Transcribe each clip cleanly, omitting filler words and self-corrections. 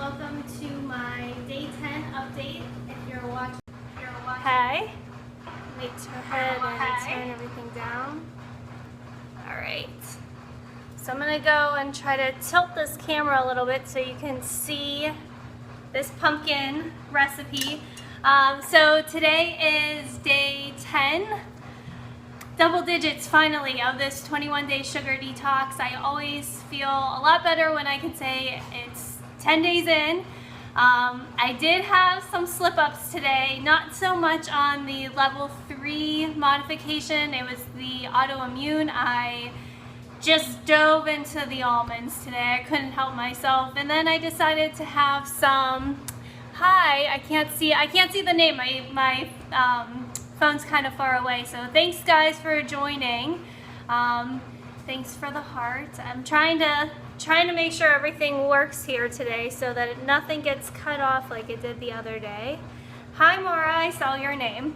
welcome to my day 10 update. If you're watching. Hey. Let me turn everything down. Alright. So I'm going to go and try to tilt this camera a little bit so you can see this pumpkin recipe. So today is day 10. Double digits finally of this 21-day sugar detox. I always feel a lot better when I can say it's 10 days in. I did have some slip-ups today, not so much on the level 3 modification. It was the autoimmune. I just dove into the almonds today. I couldn't help myself. And then I decided to have some, I can't see the name. My phone's kind of far away, so thanks guys for joining. Thanks for the heart. I'm trying to make sure everything works here today so that nothing gets cut off like it did the other day. Hi Maura, I saw your name.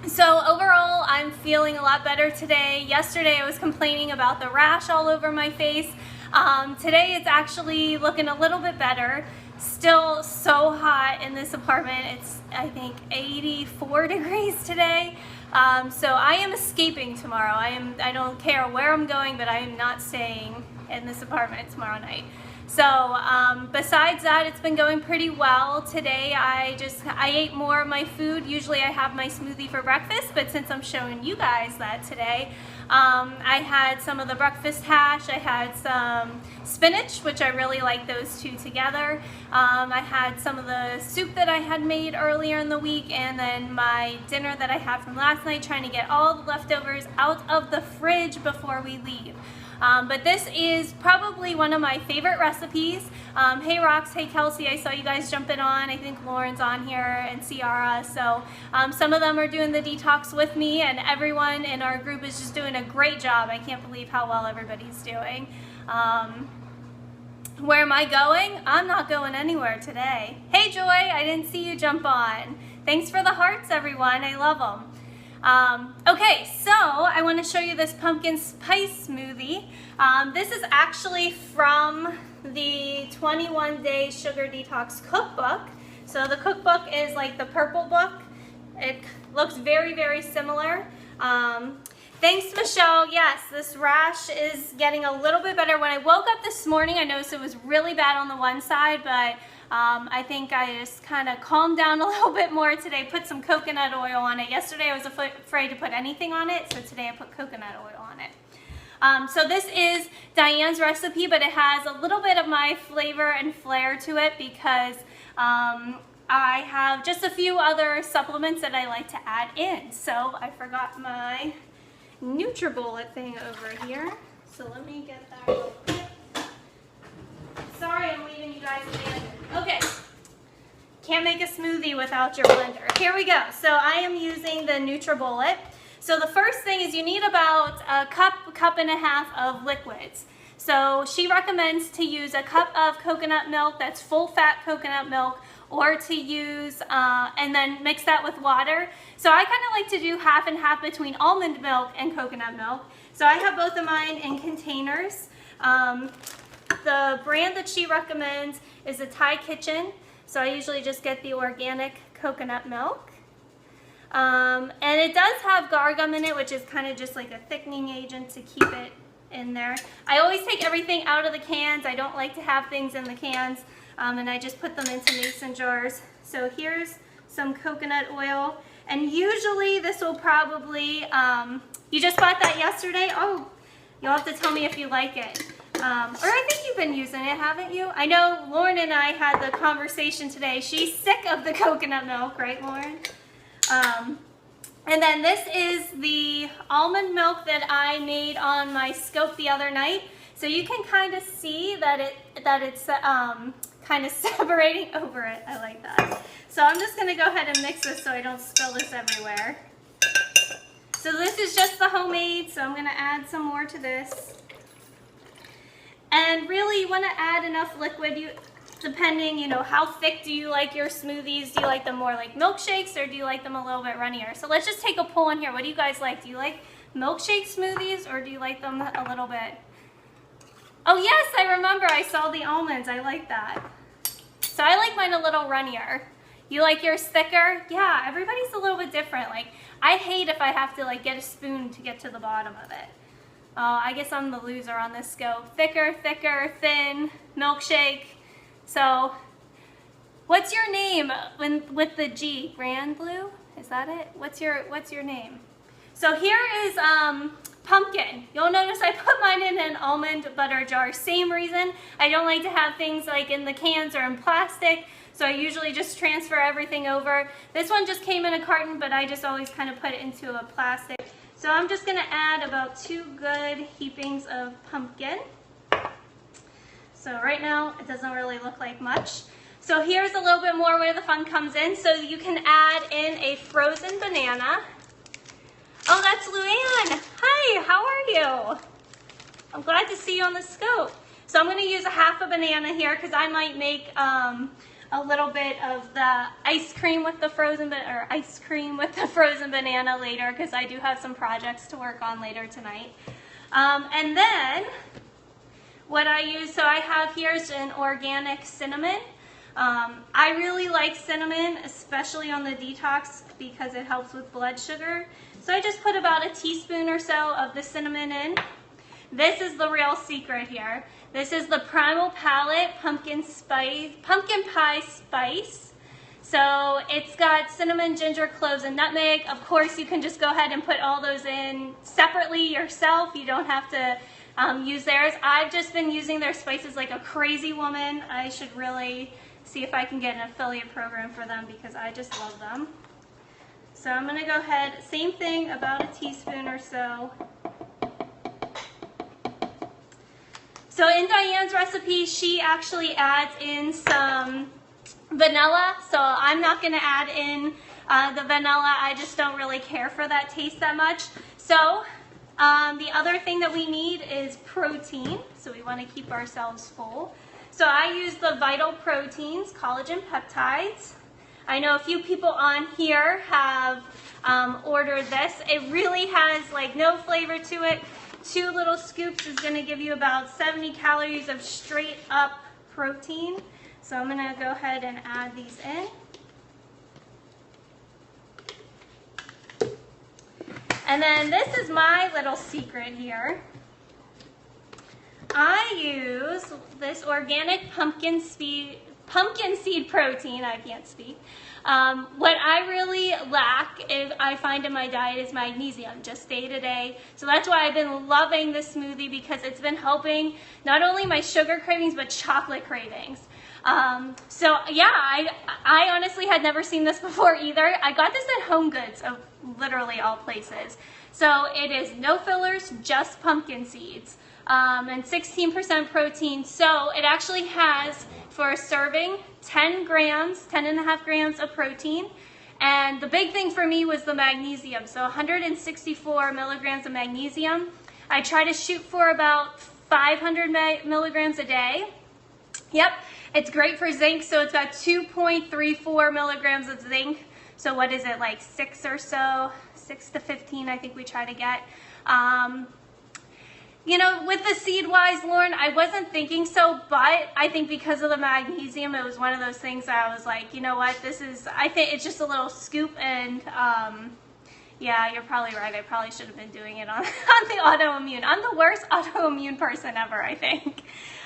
So overall, I'm feeling a lot better today. Yesterday I was complaining about the rash all over my face. Today it's actually looking a little bit better. Still so hot in this apartment. It's, I think, 84 degrees today. So I am escaping tomorrow. I don't care where I'm going, but I am not staying in this apartment tomorrow night. So besides that, it's been going pretty well. Today I ate more of my food. Usually I have my smoothie for breakfast, but since I'm showing you guys that today, I had some of the breakfast hash. I had some spinach, which I really like those two together. I had some of the soup that I had made earlier in the week, and then my dinner that I had from last night, trying to get all the leftovers out of the fridge before we leave. But this is probably one of my favorite recipes. Hey Rox, hey Kelsey, I saw you guys jumping on. I think Lauren's on here and Ciara. So some of them are doing the detox with me, and everyone in our group is just doing a great job. I can't believe how well everybody's doing. Where am I going? I'm not going anywhere today. Hey Joy, I didn't see you jump on. Thanks for the hearts, everyone. I love them. Okay, so I want to show you this pumpkin spice smoothie. This is actually from the 21-day sugar detox cookbook. So the cookbook is like the purple book. It looks very, very similar. Thanks, Michelle. Yes, this rash is getting a little bit better. When I woke up this morning, I noticed it was really bad on the one side, but I think I just kind of calmed down a little bit more today, put some coconut oil on it. Yesterday I was afraid to put anything on it, so today I put coconut oil on it. So this is Diane's recipe, but it has a little bit of my flavor and flair to it because I have just a few other supplements that I like to add in. So I forgot my NutriBullet thing over here, so let me get that real quick. Sorry, I'm leaving you guys abandoned. Okay, can't make a smoothie without your blender. Here we go. So I am using the NutriBullet. So the first thing is you need about a cup and a half of liquids. So she recommends to use a cup of coconut milk, that's full fat coconut milk, or to use, and then mix that with water. So I kind of like to do half and half between almond milk and coconut milk. So I have both of mine in containers. The brand that she recommends is the Thai Kitchen. So I usually just get the organic coconut milk. And it does have gargum in it, which is kind of just like a thickening agent to keep it in there. I always take everything out of the cans. I don't like to have things in the cans. And I just put them into mason jars. So here's some coconut oil. And usually this will probably, you just bought that yesterday? Oh, you'll have to tell me if you like it. Or I think you've been using it, haven't you? I know Lauren and I had the conversation today. She's sick of the coconut milk, right, Lauren? And then this is the almond milk that I made on my scope the other night. So you can kind of see that it's kind of separating over it. I like that. So I'm just going to go ahead and mix this so I don't spill this everywhere. So this is just the homemade, so I'm going to add some more to this. And really, you want to add enough liquid, depending, you know, how thick do you like your smoothies? Do you like them more like milkshakes, or do you like them a little bit runnier? So let's just take a poll in here. What do you guys like? Do you like milkshake smoothies, or do you like them a little bit Oh yes, I remember. I saw the almonds. I like that. So I like mine a little runnier. You like yours thicker? Yeah, everybody's a little bit different. Like, I hate if I have to like get a spoon to get to the bottom of it. Oh, I guess I'm the loser on this scope. Thicker, thicker, thin, milkshake. So, what's your name with the G? Grand Blue? Is that it? What's your name? So here is pumpkin. You'll notice I put mine in an almond butter jar. Same reason. I don't like to have things like in the cans or in plastic, so I usually just transfer everything over. This one just came in a carton, but I just always kind of put it into a plastic. So I'm just going to add about 2 good heapings of pumpkin. So right now it doesn't really look like much. So here's a little bit more where the fun comes in. So you can add in a frozen banana. Oh, that's Luann. Hi, how are you? I'm glad to see you on the scope. So I'm going to use a half a banana here because I might make a little bit of the ice cream with the frozen banana later, because I do have some projects to work on later tonight. And then what I use, so I have here is an organic cinnamon. I really like cinnamon, especially on the Detox, because it helps with blood sugar. So I just put about a teaspoon or so of the cinnamon in. This is the real secret here. This is the Primal Palette pumpkin pie spice. So it's got cinnamon, ginger, cloves, and nutmeg. Of course, you can just go ahead and put all those in separately yourself. You don't have to use theirs. I've just been using their spices like a crazy woman. I should really see if I can get an affiliate program for them because I just love them. So I'm going to go ahead, same thing, about a teaspoon or so. So in Diane's recipe, she actually adds in some vanilla. So I'm not going to add in the vanilla. I just don't really care for that taste that much. So the other thing that we need is protein. So we want to keep ourselves full. So I use the Vital Proteins collagen peptides. I know a few people on here have ordered this. It really has like no flavor to it. 2 little scoops is going to give you about 70 calories of straight up protein. So I'm going to go ahead and add these in. And then this is my little secret here. I use this organic pumpkin seed protein. I can't speak. What I really lack, I find in my diet, is magnesium, just day to day. So that's why I've been loving this smoothie, because it's been helping not only my sugar cravings, but chocolate cravings. So yeah, I honestly had never seen this before either. I got this at Home Goods, of literally all places. So it is no fillers, just pumpkin seeds, and 16% protein. So it actually has, for a serving, 10 and a half grams of protein. And the big thing for me was the magnesium. So 164 milligrams of magnesium. I try to shoot for about 500 milligrams a day. Yep, it's great for zinc. So it's got 2.34 milligrams of zinc. So what is it, like 6 or so? 6 to 15, I think we try to get. You know, with the seed-wise, Lauren, I wasn't thinking so, but I think because of the magnesium, it was one of those things that I was like, you know what, I think it's just a little scoop, and yeah, you're probably right. I probably should have been doing it on the autoimmune. I'm the worst autoimmune person ever, I think.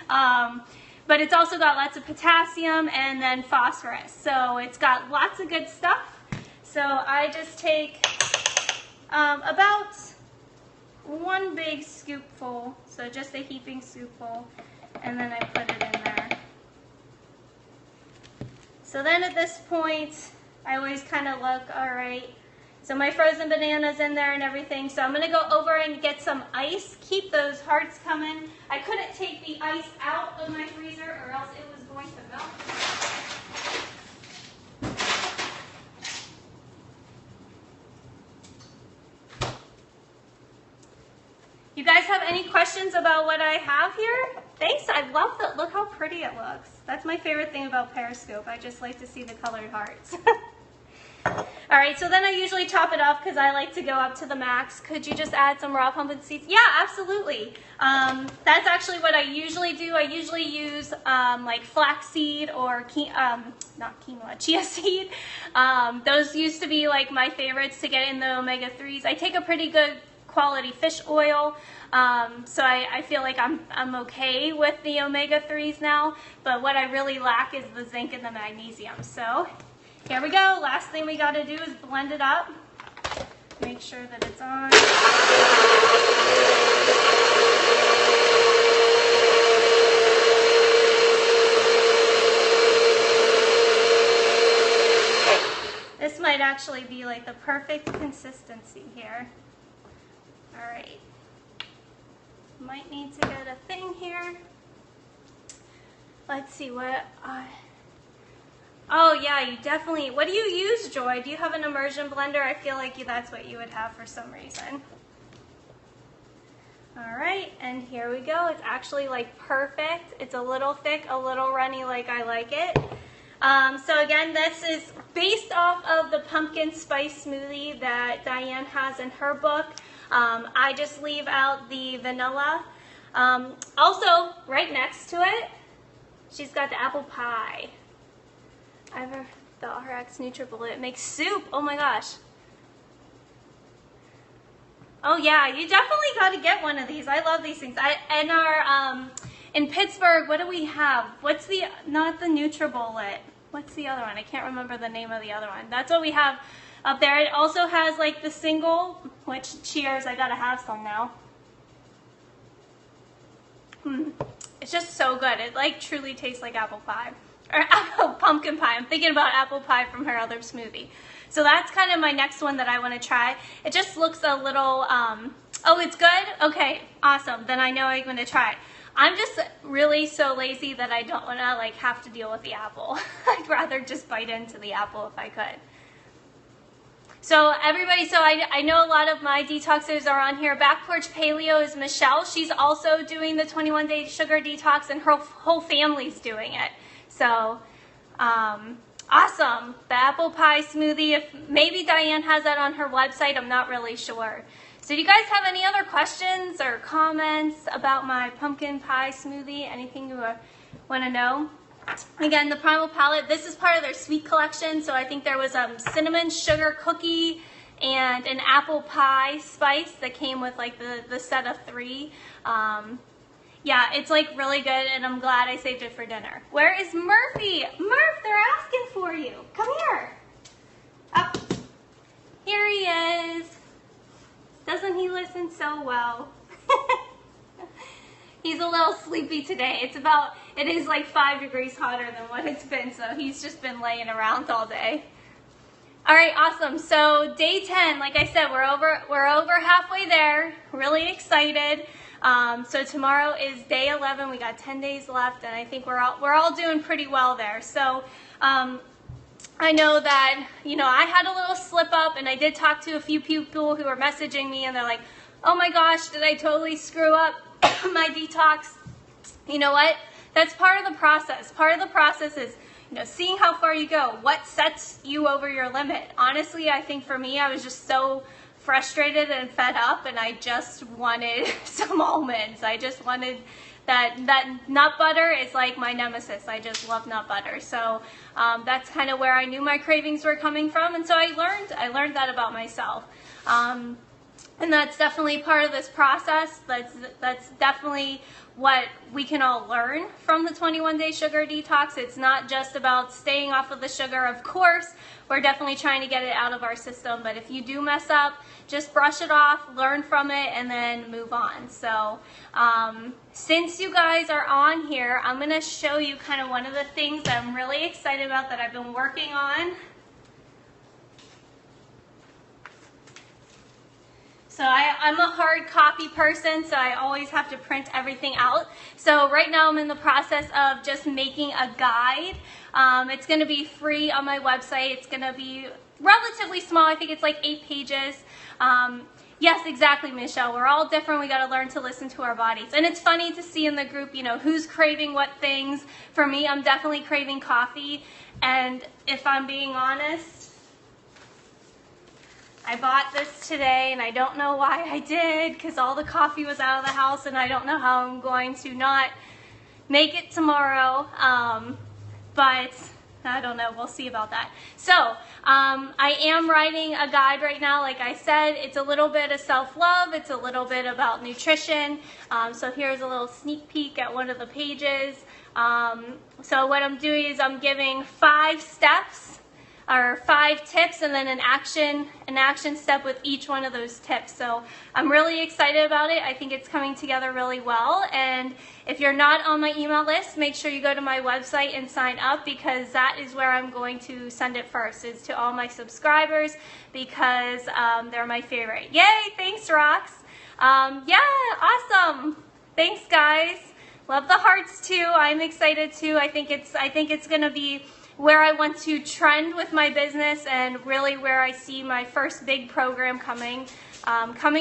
But it's also got lots of potassium and then phosphorus, so it's got lots of good stuff. So I just take about 1 big scoopful, so just a heaping scoopful, and then I put it in there. So then at this point, I always kind of look, all right, so my frozen banana's in there and everything, so I'm going to go over and get some ice. Keep those hearts coming. I couldn't take the ice out of my freezer or else it was going to melt. You guys have any questions about what I have here? Thanks, I love that. Look how pretty it looks. That's my favorite thing about Periscope. I just like to see the colored hearts. All right, so then I usually top it off because I like to go up to the max. Could you just add some raw pumpkin seeds? Yeah, absolutely. That's actually what I usually do. I usually use like flaxseed or not quinoa, chia seed. Those used to be like my favorites to get in the omega-3s. I take a pretty good quality fish oil, so I feel like I'm okay with the omega-3s now, but what I really lack is the zinc and the magnesium. So here we go. Last thing we got to do is blend it up. Make sure that it's on. This might actually be like the perfect consistency here. All right. Might need to get a thing here. Let's see what oh yeah, you definitely, what do you use, Joy? Do you have an immersion blender? I feel like that's what you would have for some reason. All right, and here we go. It's actually like perfect. It's a little thick, a little runny like I like it. So again, this is based off of the pumpkin spice smoothie that Diane has in her book. I just leave out the vanilla. Also, right next to it, she's got the apple pie. The RX NutriBullet. It makes soup. Oh my gosh. Oh yeah, you definitely got to get one of these. I love these things. In Pittsburgh, what do we have? What's not the NutriBullet. What's the other one? I can't remember the name of the other one. That's what we have up there. It also has like the single, which cheers, I gotta have some now. It's just so good. It like truly tastes like apple pie. Or pumpkin pie. I'm thinking about apple pie from her other smoothie. So that's kind of my next one that I want to try. It just looks a little, oh, it's good? Okay, awesome. Then I know I'm going to try it. I'm just really so lazy that I don't want to like have to deal with the apple. I'd rather just bite into the apple if I could. So everybody, so I know a lot of my detoxers are on here. Back Porch Paleo is Michelle. She's also doing the 21-day sugar detox and her whole family's doing it. So, awesome. The apple pie smoothie, if maybe Diane has that on her website, I'm not really sure. So do you guys have any other questions or comments about my pumpkin pie smoothie? Anything you want to know? Again, the Primal Palette, this is part of their sweet collection. So I think there was a cinnamon sugar cookie and an apple pie spice that came with like the set of 3. Yeah, it's like really good, and I'm glad I saved it for dinner. Where is Murphy? Murph, they're asking for you. Come here. Up. Here he is. Doesn't he listen so well? He's a little sleepy today. It is like 5 degrees hotter than what it's been, so he's just been laying around all day. All right, awesome. So day 10, like I said, we're over halfway there. Really excited. So tomorrow is day 11. We got 10 days left, and I think we're all doing pretty well there. So I know that, I had a little slip up, and I did talk to a few people who were messaging me, and they're like, oh my gosh, did I totally screw up my detox? You know what? That's part of the process. Part of the process is, seeing how far you go. What sets you over your limit? Honestly, I think for me, I was just so frustrated and fed up, and I just wanted some almonds. I just wanted that nut butter is like my nemesis. I just love nut butter. So that's kind of where I knew my cravings were coming from, and so I learned that about myself. And that's definitely part of this process. That's definitely what we can all learn from the 21-day sugar detox. It's not just about staying off of the sugar. Of course, we're definitely trying to get it out of our system, but if you do mess up, just brush it off, learn from it, and then move on. So since you guys are on here, I'm going to show you kind of one of the things that I'm really excited about that I've been working on. So I'm a hard copy person, so I always have to print everything out. So right now I'm in the process of just making a guide. It's going to be free on my website. It's going to be relatively small. I think it's like 8 pages. Yes, exactly, Michelle. We're all different. We got to learn to listen to our bodies. And it's funny to see in the group, who's craving what things. For me, I'm definitely craving coffee. And if I'm being honest, I bought this today and I don't know why I did because all the coffee was out of the house and I don't know how I'm going to not make it tomorrow. But I don't know, we'll see about that. So I am writing a guide right now. Like I said, it's a little bit of self-love, it's a little bit about nutrition. So here's a little sneak peek at one of the pages. So what I'm doing is I'm giving 5 steps or 5 tips and then an action step with each one of those tips. So I'm really excited about it. I think it's coming together really well. And if you're not on my email list, make sure you go to my website and sign up, because that is where I'm going to send it first, is to all my subscribers, because they're my favorite. Yay, thanks Rox. Yeah, awesome. Thanks guys. Love the hearts too. I'm excited too. I think it's gonna be where I want to trend with my business, and really where I see my first big program coming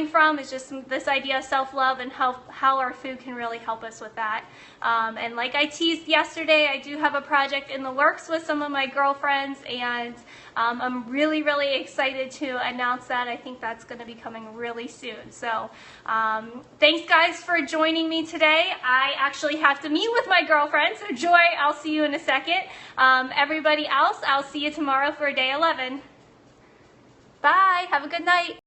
from is just this idea of self-love and how our food can really help us with that. And like I teased yesterday, I do have a project in the works with some of my girlfriends, and I'm really, really excited to announce that. I think that's going to be coming really soon. So thanks guys for joining me today. I actually have to meet with my girlfriend, so Joy, I'll see you in a second. Everybody else, I'll see you tomorrow for day 11. Bye, have a good night.